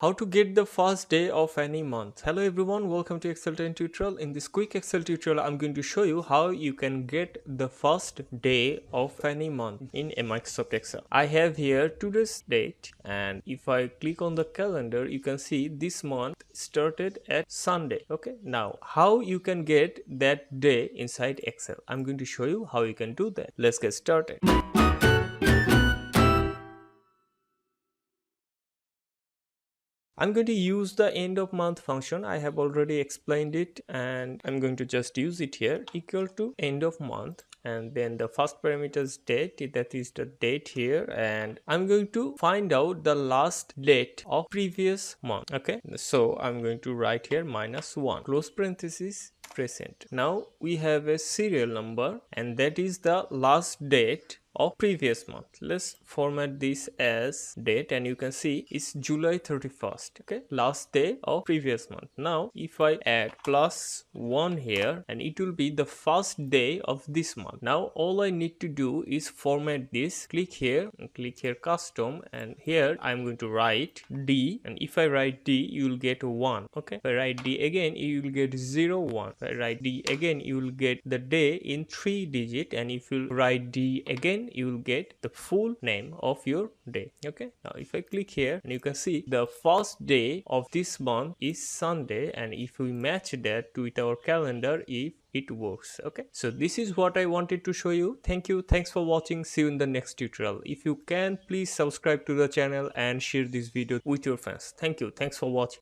How to get the first day of any month. Hello everyone, welcome to Excel 10 tutorial. In this quick Excel tutorial, I'm going to show you how you can get the first day of any month in a Microsoft Excel. I have here today's date, and if I click on the calendar, you can see this month started at Sunday. Okay, now how you can get that day inside Excel. I'm going to show you how you can do that. Let's get started. I'm going to use the end of month function. I have already explained it and I'm going to just use it here. Equal to end of month, and then the first parameter is date, that is the date here, and I'm going to find out the last date of previous month. Okay, so I'm going to write here -1 close parenthesis present. Now we have a serial number and that is the last date of previous month. Let's format this as date, and you can see it's July 31st. Okay, last day of previous month. Now if I add +1 here, and it will be the first day of this month. Now all I need to do is format this. Click here and click here custom, and here I'm going to write D, and if I write D you will get 1. Okay, if I write D again you will get 0 1. If I write D again you will get the day in 3 digit, and if you write D again you will get the full name of your day. Okay, now if I click here, and you can see the first day of this month is Sunday, and if we match that with our calendar, if it works. Okay, so this is what I wanted to show you. Thanks for watching. See you in the next tutorial. If you can, please subscribe to the channel and share this video with your friends. Thanks for watching.